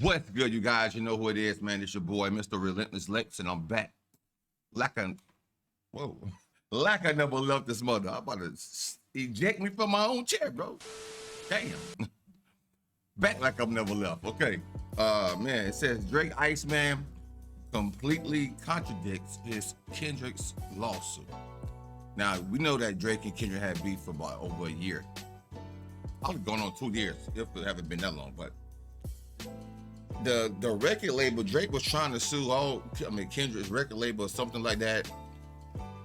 What's good, you guys? You know who it is, man. It's your boy, Mr. Relentless Links, and I'm back. Like I never left this mother. I'm about to eject me from my own chair, bro. Damn. Back like I've never left. Okay. Man, it says Drake IceMan completely contradicts his Kendrick's lawsuit. Now, we know that Drake and Kendrick had beef for about over a year. Probably going on 2 years, if it haven't been that long, but the record label, Drake was trying to sue Kendrick's record label or something like that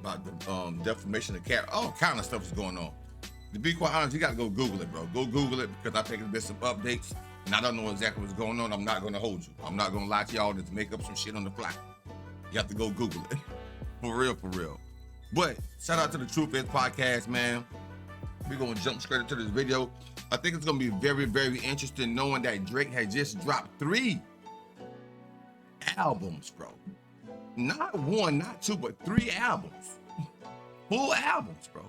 about the defamation of character. All kind of stuff is going on. To be quite honest, you got to go Google it, bro. Go Google it, because I think there's been some updates and I don't know exactly what's going on. I'm not going to hold you. I'm not going to lie to y'all and just make up some shit on the fly. You have to go Google it. For real, for real. But shout out to the Truth Is podcast, man. We're going to jump straight into this video. I think it's going to be very, very interesting knowing that Drake had just dropped 3 albums, bro. Not 1, not 2, but 3 albums. Full albums, bro.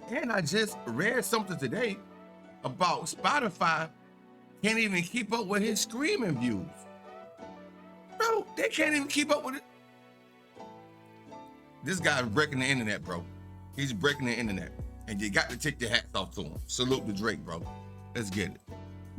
And I just read something today about Spotify can't even keep up with his streaming views. Bro, they can't even keep up with it. This guy's breaking the internet, bro. He's breaking the internet. And you got to take your hats off to him. Salute to Drake, bro. Let's get it.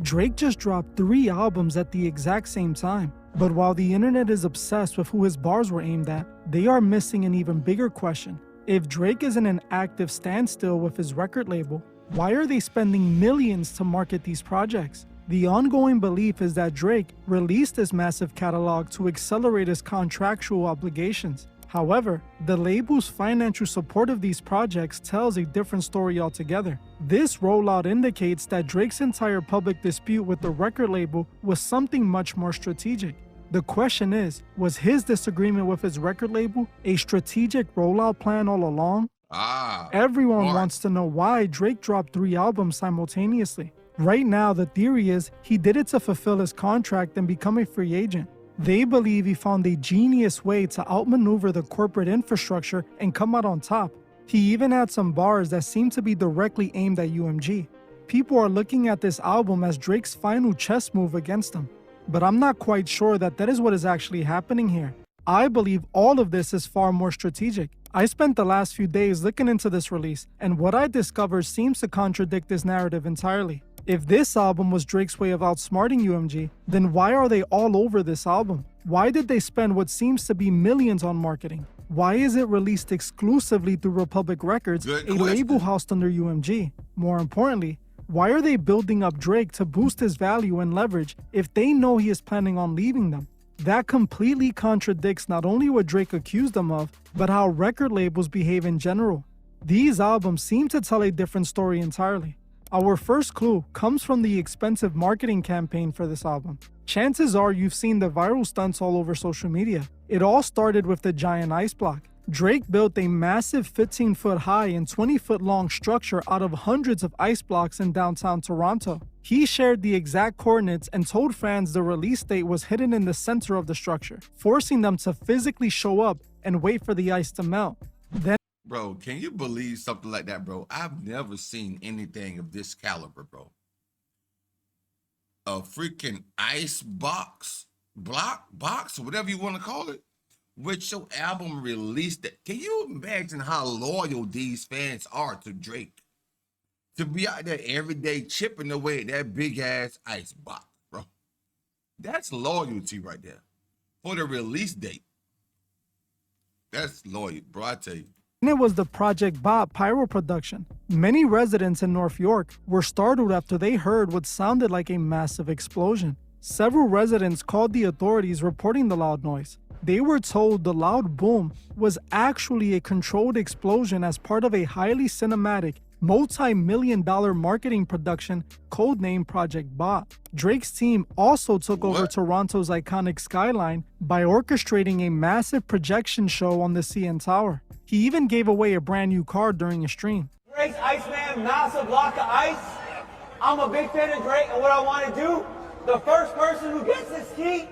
Drake just dropped 3 albums at the exact same time. But while the internet is obsessed with who his bars were aimed at, they are missing an even bigger question. If Drake is in an active standstill with his record label, why are they spending millions to market these projects? The ongoing belief is that Drake released this massive catalog to accelerate his contractual obligations. However, the label's financial support of these projects tells a different story altogether. This rollout indicates that Drake's entire public dispute with the record label was something much more strategic. The question is, was his disagreement with his record label a strategic rollout plan all along? Everyone wants to know why Drake dropped 3 albums simultaneously. Right now, the theory is he did it to fulfill his contract and become a free agent. They believe he found a genius way to outmaneuver the corporate infrastructure and come out on top. He even had some bars that seem to be directly aimed at UMG. People are looking at this album as Drake's final chess move against him. But I'm not quite sure that is what is actually happening here. I believe all of this is far more strategic. I spent the last few days looking into this release, and what I discovered seems to contradict this narrative entirely. If this album was Drake's way of outsmarting UMG, then why are they all over this album? Why did they spend what seems to be millions on marketing? Why is it released exclusively through Republic Records, a label housed under UMG? More importantly, why are they building up Drake to boost his value and leverage if they know he is planning on leaving them? That completely contradicts not only what Drake accused them of, but how record labels behave in general. These albums seem to tell a different story entirely. Our first clue comes from the expensive marketing campaign for this album. Chances are you've seen the viral stunts all over social media. It all started with the giant ice block. Drake built a massive 15-foot high and 20-foot long structure out of hundreds of ice blocks in downtown Toronto. He shared the exact coordinates and told fans the release date was hidden in the center of the structure, forcing them to physically show up and wait for the ice to melt. Bro, can you believe something like that, bro? I've never seen anything of this caliber, bro. A freaking ice box, whatever you want to call it, with your album release. Can you imagine how loyal these fans are to Drake? To be out there every day chipping away at that big ass ice box, bro. That's loyalty right there. For the release date. That's loyal, bro, I tell you. And it was the Project Bot pyro production. Many residents in North York were startled after they heard what sounded like a massive explosion. Several residents called the authorities reporting the loud noise. They were told the loud boom was actually a controlled explosion as part of a highly cinematic, multi-million-dollar marketing production codenamed Project Bot. Drake's team also took over Toronto's iconic skyline by orchestrating a massive projection show on the CN Tower. He even gave away a brand new car during a stream. Drake's IceMan, massive block of ice. I'm a big fan of Drake, and what I want to do, the first person who gets this key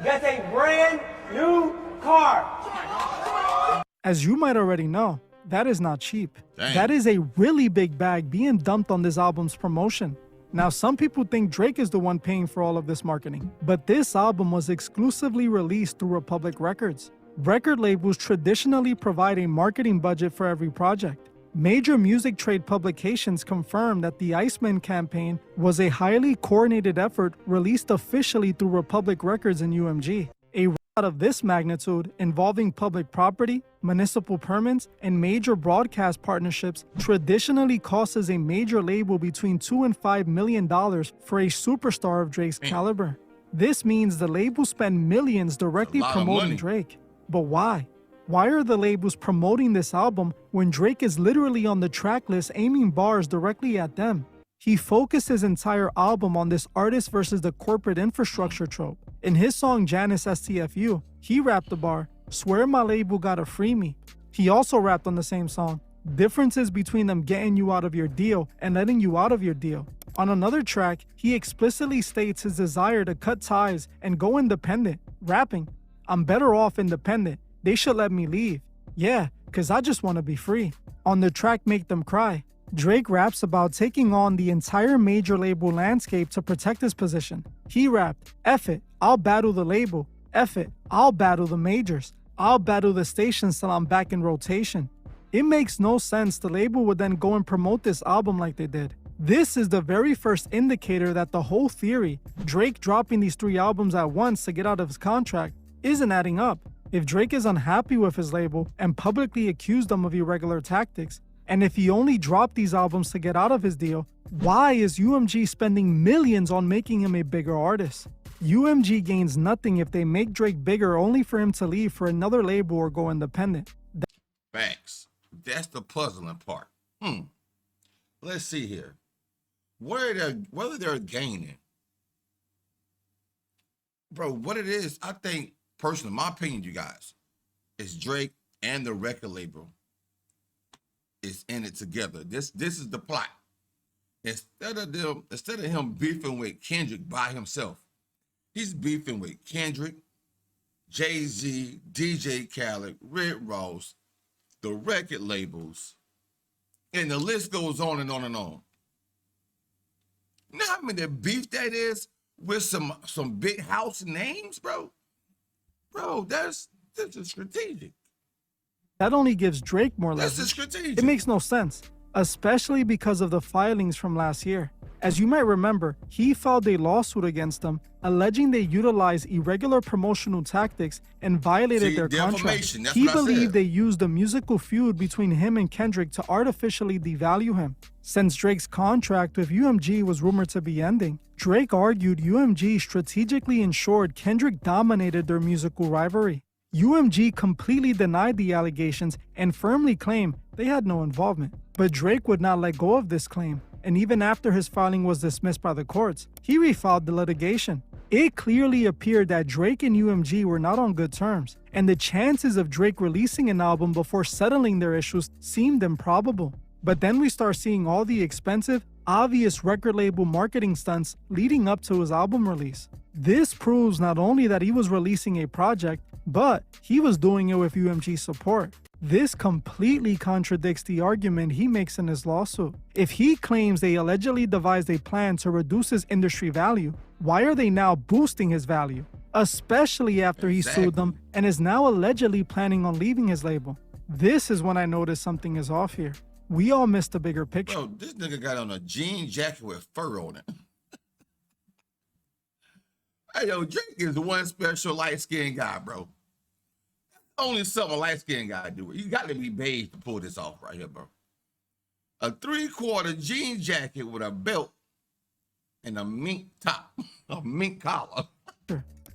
gets a brand new car. As you might already know, that is not cheap. Dang. That is a really big bag being dumped on this album's promotion. Now, some people think Drake is the one paying for all of this marketing, but this album was exclusively released through Republic Records. Record labels traditionally provide a marketing budget for every project. Major music trade publications confirm that the IceMan campaign was a highly coordinated effort released officially through Republic Records and UMG. A rollout of this magnitude, involving public property, municipal permits, and major broadcast partnerships, traditionally costs a major label between $2 and $5 million for a superstar of Drake's caliber. This means the labels spend millions directly promoting Drake. But why? Why are the labels promoting this album when Drake is literally on the track list aiming bars directly at them? He focused his entire album on this artist versus the corporate infrastructure trope. In his song Janice STFU, he rapped the bar, "Swear my label gotta free me." He also rapped on the same song, differences between them getting you out of your deal and letting you out of your deal. On another track, he explicitly states his desire to cut ties and go independent, rapping, "I'm better off independent. They should let me leave. Yeah, cause I just wanna be free." On the track Make Them Cry, Drake raps about taking on the entire major label landscape to protect his position. He rapped, "F it, I'll battle the label. F it, I'll battle the majors. I'll battle the stations till I'm back in rotation." It makes no sense the label would then go and promote this album like they did. This is the very first indicator that the whole theory, Drake dropping these 3 albums at once to get out of his contract, isn't adding up. If Drake is unhappy with his label and publicly accused them of irregular tactics, and if he only dropped these albums to get out of his deal, why is UMG spending millions on making him a bigger artist? UMG gains nothing if they make Drake bigger only for him to leave for another label or go independent. Facts. That's the puzzling part. Let's see here. Whether they're gaining. Bro, what it is, I think, personally, my opinion, you guys, is Drake and the record label is in it together. This is the plot. Instead of him beefing with Kendrick by himself, he's beefing with Kendrick, Jay-Z, DJ Khaled, Rick Ross, the record labels, and the list goes on and on and on. You know how many beef that is with some big house names, bro? Bro, this is strategic. That only gives Drake more leverage. This is strategic. It makes no sense, especially because of the filings from last year. As you might remember, he filed a lawsuit against them, alleging they utilized irregular promotional tactics and violated their contract. He believed they used the musical feud between him and Kendrick to artificially devalue him. Since Drake's contract with UMG was rumored to be ending, Drake argued UMG strategically ensured Kendrick dominated their musical rivalry. UMG completely denied the allegations and firmly claimed they had no involvement. But Drake would not let go of this claim, and even after his filing was dismissed by the courts, he refiled the litigation. It clearly appeared that Drake and UMG were not on good terms, and the chances of Drake releasing an album before settling their issues seemed improbable. But then we start seeing all the expensive, obvious record label marketing stunts leading up to his album release. This proves not only that he was releasing a project, but he was doing it with UMG support. This completely contradicts the argument he makes in his lawsuit. If he claims they allegedly devised a plan to reduce his industry value, why are they now boosting his value? Especially after he sued them and is now allegedly planning on leaving his label. This is when I noticed something is off here. We all missed the bigger picture. Bro, this nigga got on a jean jacket with fur on it. Hey, yo, Drake is one special light-skinned guy, bro. Only something a light-skinned guy do. You got to be beige to pull this off right here, bro. A 3/4 jean jacket with a belt and a mink top, a mink collar.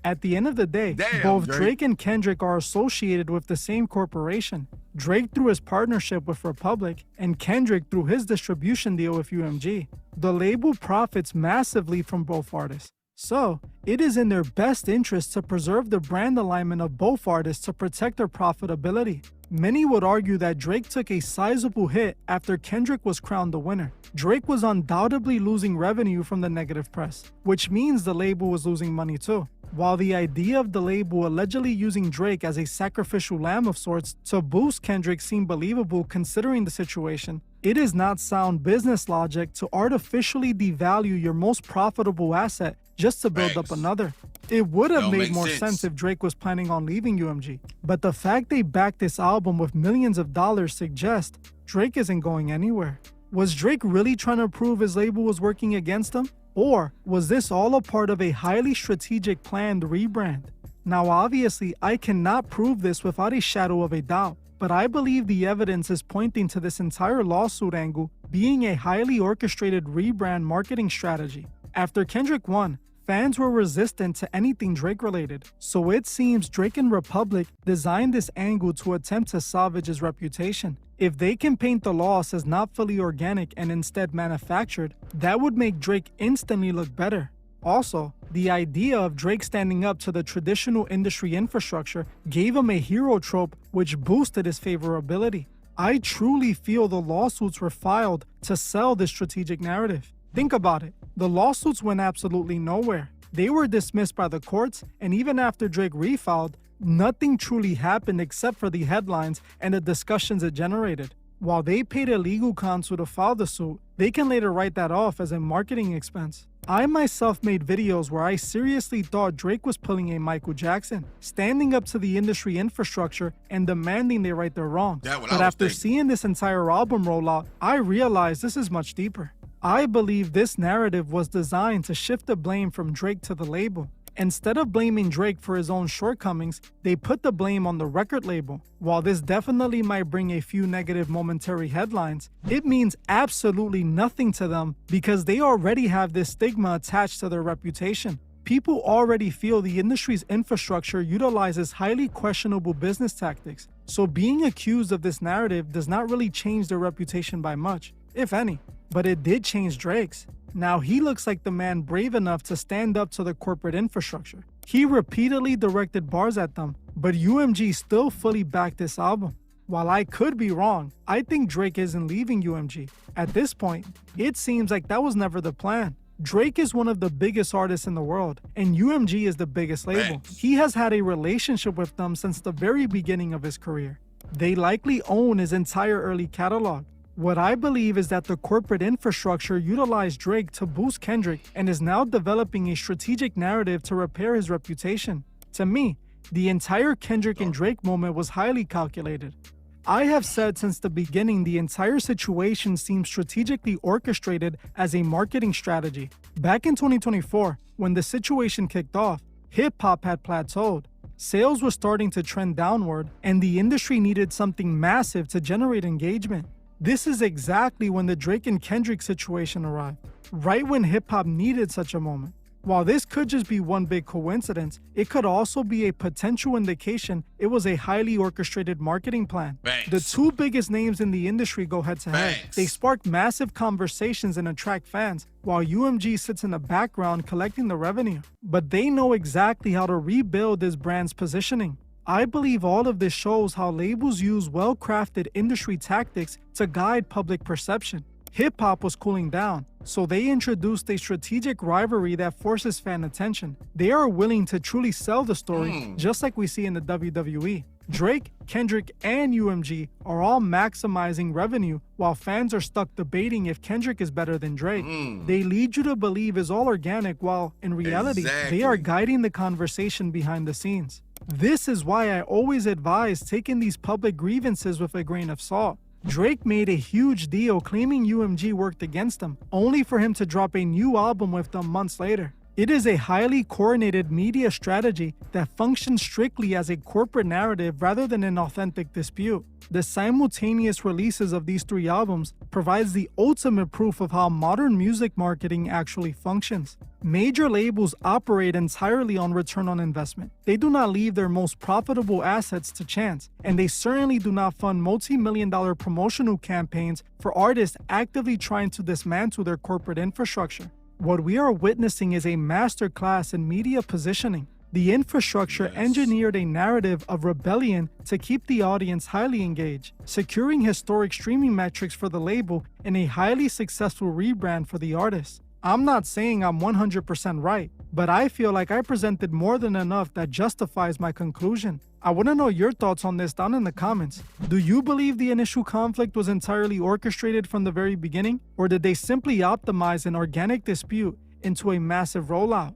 At the end of the day, both Drake and Kendrick are associated with the same corporation. Drake through his partnership with Republic, and Kendrick through his distribution deal with UMG. The label profits massively from both artists. So, it is in their best interest to preserve the brand alignment of both artists to protect their profitability. Many would argue that Drake took a sizable hit after Kendrick was crowned the winner. Drake was undoubtedly losing revenue from the negative press, which means the label was losing money too. While the idea of the label allegedly using Drake as a sacrificial lamb of sorts to boost Kendrick seemed believable considering the situation, it is not sound business logic to artificially devalue your most profitable asset just to build up another. It would have made more sense if Drake was planning on leaving UMG, but the fact they backed this album with millions of dollars suggests Drake isn't going anywhere. Was Drake really trying to prove his label was working against him? Or was this all a part of a highly strategic planned rebrand? Now obviously, I cannot prove this without a shadow of a doubt, but I believe the evidence is pointing to this entire lawsuit angle being a highly orchestrated rebrand marketing strategy. After Kendrick won, fans were resistant to anything Drake related, so it seems Drake and Republic designed this angle to attempt to salvage his reputation. If they can paint the loss as not fully organic and instead manufactured, that would make Drake instantly look better. Also, the idea of Drake standing up to the traditional industry infrastructure gave him a hero trope which boosted his favorability. I truly feel the lawsuits were filed to sell this strategic narrative. Think about it. The lawsuits went absolutely nowhere. They were dismissed by the courts, and even after Drake refiled, nothing truly happened except for the headlines and the discussions it generated. While they paid a legal counsel to file the suit, they can later write that off as a marketing expense. I myself made videos where I seriously thought Drake was pulling a Michael Jackson, standing up to the industry infrastructure and demanding they right their wrongs. But after seeing this entire album roll out, I realized this is much deeper. I believe this narrative was designed to shift the blame from Drake to the label. Instead of blaming Drake for his own shortcomings, they put the blame on the record label. While this definitely might bring a few negative momentary headlines, it means absolutely nothing to them because they already have this stigma attached to their reputation. People already feel the industry's infrastructure utilizes highly questionable business tactics, so being accused of this narrative does not really change their reputation by much, if any. But it did change Drake's. Now he looks like the man brave enough to stand up to the corporate infrastructure. He repeatedly directed bars at them, but UMG still fully backed this album. While I could be wrong, I think Drake isn't leaving UMG. At this point, it seems like that was never the plan. Drake is one of the biggest artists in the world, and UMG is the biggest label. He has had a relationship with them since the very beginning of his career. They likely own his entire early catalog. What I believe is that the corporate infrastructure utilized Drake to boost Kendrick and is now developing a strategic narrative to repair his reputation. To me, the entire Kendrick and Drake moment was highly calculated. I have said since the beginning the entire situation seems strategically orchestrated as a marketing strategy. Back in 2024, when the situation kicked off, hip-hop had plateaued. Sales were starting to trend downward, and the industry needed something massive to generate engagement. This is exactly when the Drake and Kendrick situation arrived, right when hip-hop needed such a moment. While this could just be one big coincidence, it could also be a potential indication it was a highly orchestrated marketing plan. The two biggest names in the industry go head-to-head. They spark massive conversations and attract fans, while UMG sits in the background collecting the revenue. But they know exactly how to rebuild this brand's positioning. I believe all of this shows how labels use well-crafted industry tactics to guide public perception. Hip-hop was cooling down, so they introduced a strategic rivalry that forces fan attention. They are willing to truly sell the story, just like we see in the WWE. Drake, Kendrick, and UMG are all maximizing revenue, while fans are stuck debating if Kendrick is better than Drake. They lead you to believe it's all organic, while in reality, they are guiding the conversation behind the scenes. This is why I always advise taking these public grievances with a grain of salt. Drake made a huge deal claiming UMG worked against him, only for him to drop a new album with them months later. It is a highly coordinated media strategy that functions strictly as a corporate narrative rather than an authentic dispute. The simultaneous releases of these three albums provides the ultimate proof of how modern music marketing actually functions. Major labels operate entirely on return on investment. They do not leave their most profitable assets to chance, and they certainly do not fund multi-million-dollar promotional campaigns for artists actively trying to dismantle their corporate infrastructure. What we are witnessing is a masterclass in media positioning. The infrastructure engineered a narrative of rebellion to keep the audience highly engaged, securing historic streaming metrics for the label and a highly successful rebrand for the artist. I'm not saying I'm 100% right, but I feel like I presented more than enough that justifies my conclusion. I want to know your thoughts on this down in the comments. Do you believe the initial conflict was entirely orchestrated from the very beginning, or did they simply optimize an organic dispute into a massive rollout?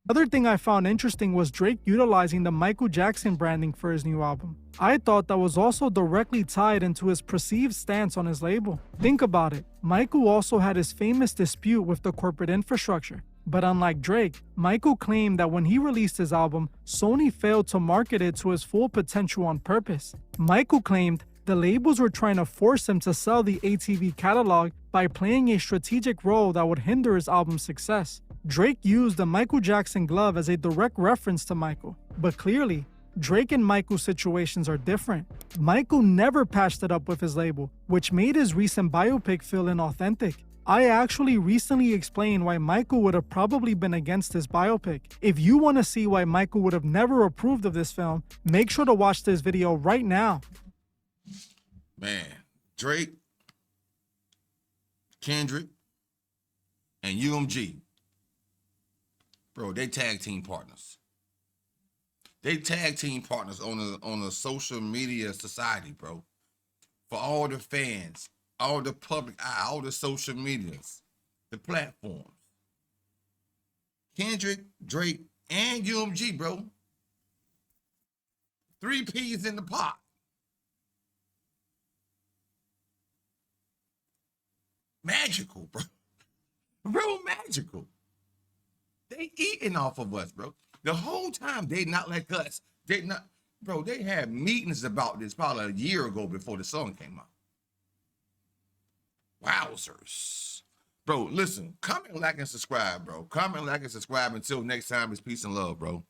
Another thing I found interesting was Drake utilizing the Michael Jackson branding for his new album. I thought that was also directly tied into his perceived stance on his label. Think about it, Michael also had his famous dispute with the corporate infrastructure. But unlike Drake, Michael claimed that when he released his album, Sony failed to market it to his full potential on purpose. Michael claimed the labels were trying to force him to sell the ATV catalog by playing a strategic role that would hinder his album's success. Drake used the Michael Jackson glove as a direct reference to Michael, but clearly, Drake and Michael's situations are different. Michael never patched it up with his label, which made his recent biopic feel inauthentic. I actually recently explained why Michael would have probably been against this biopic. If you want to see why Michael would have never approved of this film, make sure to watch this video right now. Man, Drake, Kendrick, and UMG. Bro, they tag team partners. They tag team partners on a social media society, bro. For all the fans, all the public eye, all the social medias, the platforms. Kendrick, Drake, and UMG, bro. 3 peas in the pot. Magical, bro. Bro, magical. They eating off of us, bro. The whole time they not like us. They not, bro, they had meetings about this probably a year ago before the song came out. Wowzers. Bro, listen, comment, like, and subscribe, bro. Comment, like, and subscribe. Until next time, it's peace and love, bro.